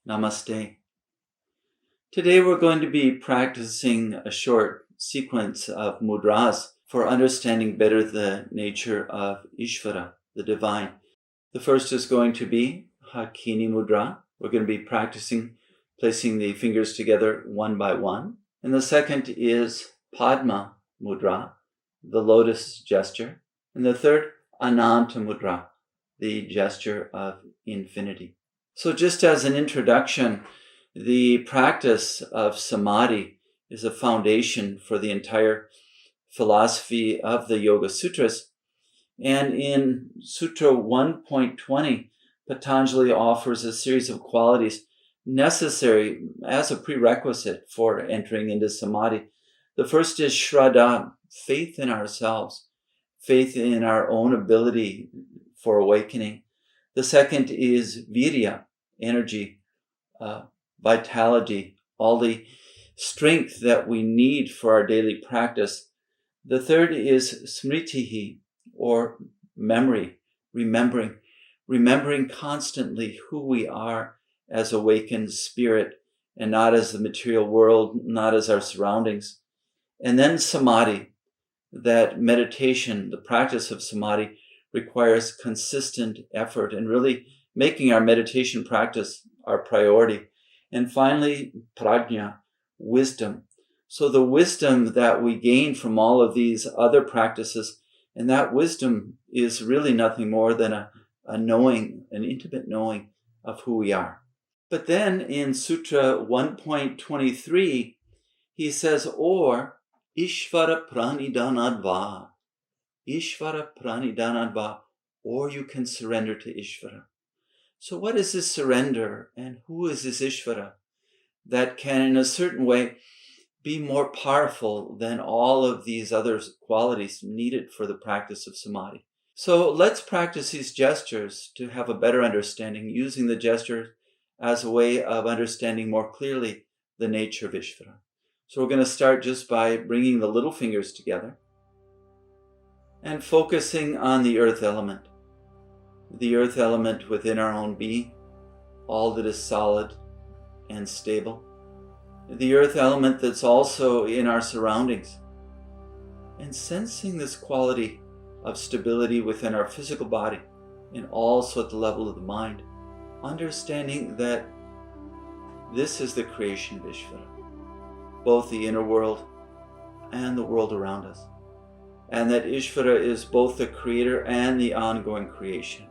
Namaste. Today we're going to be practicing a short sequence of mudras for understanding better the nature of Ishvara, the divine. The first is going to be Hakini Mudra. We're going to be practicing placing the fingers together one by one. And the second is Padma Mudra, the lotus gesture. And the third, Ananta Mudra, the gesture of infinity. So just as an introduction, the practice of Samadhi is a foundation for the entire philosophy of the Yoga Sutras. And in Sutra 1.20, Patanjali offers a series of qualities necessary as a prerequisite for entering into Samadhi. The first is Shraddha, faith in ourselves, faith in our own ability for awakening. The second is Virya, energy, vitality, all the strength that we need for our daily practice. The third is Smritihi, or memory, remembering constantly who we are as awakened spirit and not as the material world, not as our surroundings. And then Samadhi, that meditation, the practice of Samadhi requires consistent effort and really making our meditation practice our priority. And finally, prajna, wisdom. So the wisdom that we gain from all of these other practices, and that wisdom is really nothing more than a knowing, an intimate knowing of who we are. But then in Sutra 1.23, he says, or Ishvara pranidanadva. Ishvara pranidanadva, or you can surrender to Ishvara. So what is this surrender, and who is this Ishvara that can in a certain way be more powerful than all of these other qualities needed for the practice of Samadhi? So let's practice these gestures to have a better understanding, using the gestures as a way of understanding more clearly the nature of Ishvara. So we're going to start just by bringing the little fingers together and focusing on the earth element. The earth element within our own being, all that is solid and stable. The earth element that's also in our surroundings. And sensing this quality of stability within our physical body and also at the level of the mind. Understanding that this is the creation of Ishvara, both the inner world and the world around us. And that Ishvara is both the creator and the ongoing creation.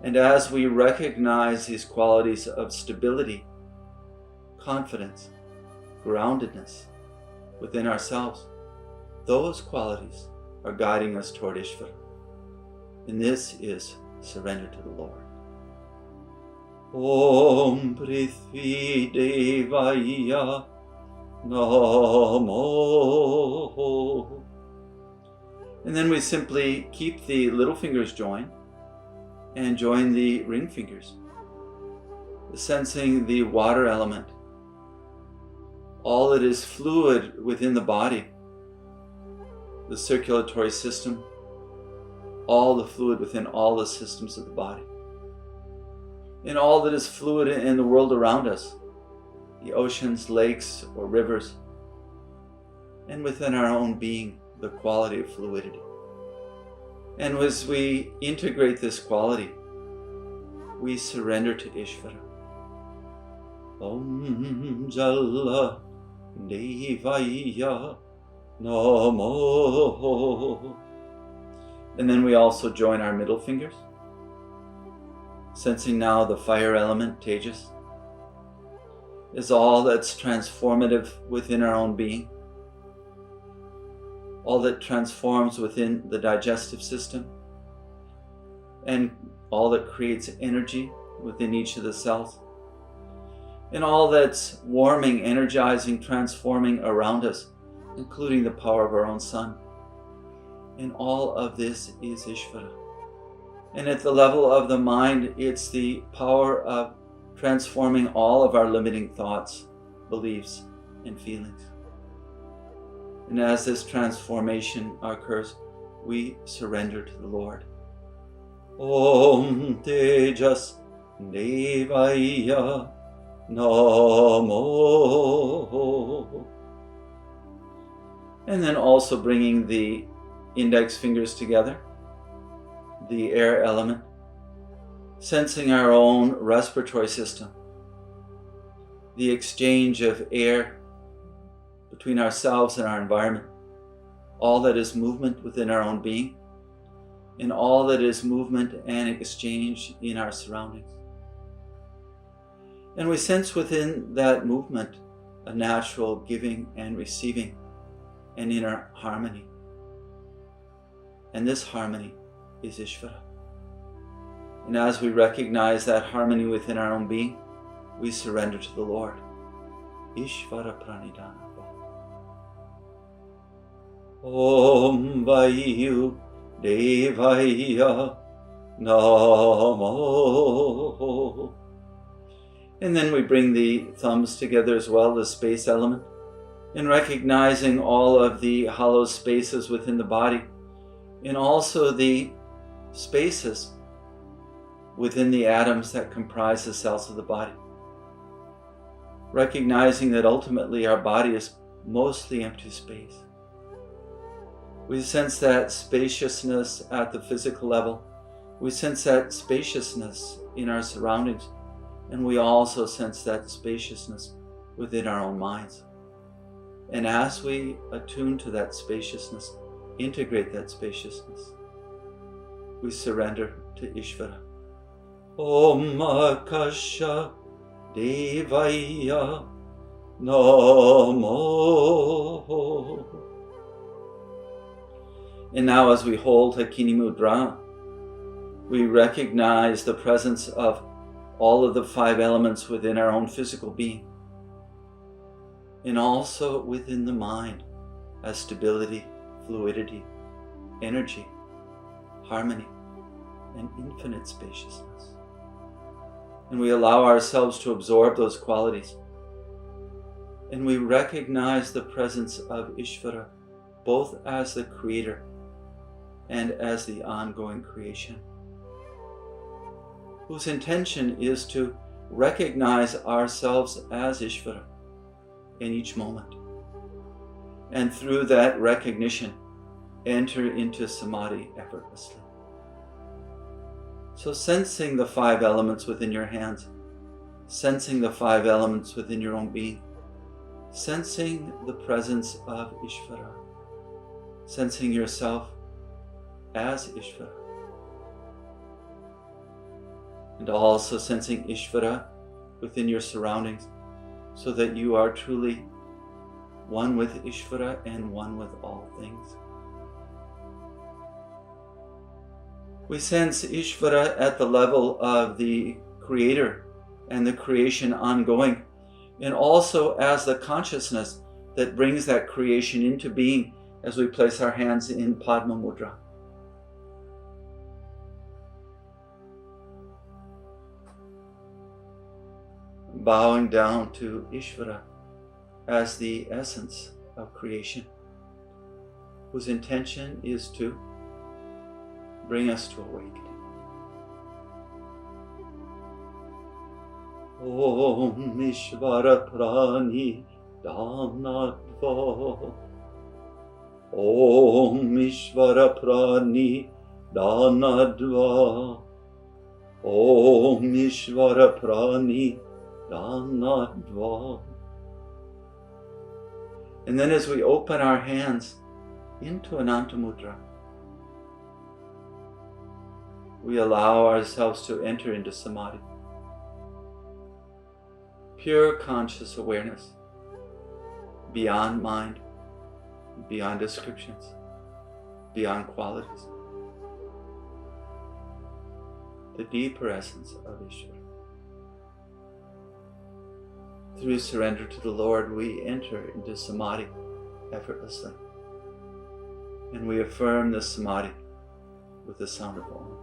And as we recognize these qualities of stability, confidence, groundedness within ourselves, those qualities are guiding us toward Ishvara. And this is surrender to the Lord. Om Prithvi Devaya Namo. And then we simply keep the little fingers joined and join the ring fingers, sensing the water element, all that is fluid within the body, the circulatory system, all the fluid within all the systems of the body, and all that is fluid in the world around us, the oceans, lakes, or rivers, and within our own being, the quality of fluidity. And as we integrate this quality, we surrender to Ishvara. Om Jalla Devaya Namo. And then we also join our middle fingers, sensing now the fire element, Tejas, is all that's transformative within our own being, all that transforms within the digestive system, and all that creates energy within each of the cells, and all that's warming, energizing, transforming around us, including the power of our own sun. And all of this is Ishvara. And at the level of the mind, it's the power of transforming all of our limiting thoughts, beliefs, and feelings. And as this transformation occurs, we surrender to the Lord. Om Tejas Devaya Namo. And then also bringing the index fingers together, the air element, sensing our own respiratory system, the exchange of air between ourselves and our environment, all that is movement within our own being, and all that is movement and exchange in our surroundings. And we sense within that movement a natural giving and receiving, and inner harmony. And this harmony is Ishvara. And as we recognize that harmony within our own being, we surrender to the Lord. Ishvara pranidana. Om Vayu Devaya Namo. And then we bring the thumbs together as well, the space element, and recognizing all of the hollow spaces within the body, and also the spaces within the atoms that comprise the cells of the body. Recognizing that ultimately our body is mostly empty space. We sense that spaciousness at the physical level. We sense that spaciousness in our surroundings. And we also sense that spaciousness within our own minds. And as we attune to that spaciousness, integrate that spaciousness, we surrender to Ishvara. Om Akasha Devaya Namo. And now as we hold Hakini Mudra, we recognize the presence of all of the 5 elements within our own physical being, and also within the mind as stability, fluidity, energy, harmony, and infinite spaciousness. And we allow ourselves to absorb those qualities. And we recognize the presence of Ishvara, both as the creator and as the ongoing creation, whose intention is to recognize ourselves as Ishvara in each moment. And through that recognition, enter into Samadhi effortlessly. So sensing the 5 elements within your hands, sensing the 5 elements within your own being, sensing the presence of Ishvara, sensing yourself as Ishvara, and also sensing Ishvara within your surroundings, so that you are truly one with Ishvara and one with all things. We sense Ishvara at the level of the creator and the creation ongoing, and also as the consciousness that brings that creation into being as we place our hands in Padma Mudra. Bowing down to Ishvara as the essence of creation, whose intention is to bring us to awakening. Om Ishvara pranidana. Om Ishvara pranidana. Om Ishvara pranidana. And then as we open our hands into Ananta Mudra, we allow ourselves to enter into Samadhi. Pure conscious awareness, beyond mind, beyond descriptions, beyond qualities. The deeper essence of Ishvara. Through surrender to the Lord, we enter into Samadhi effortlessly. And we affirm this Samadhi with the sound of Om.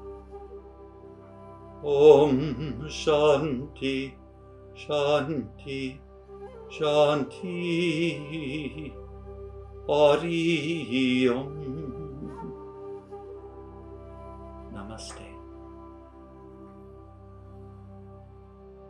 Om Shanti, Shanti, Shanti, Hari Om.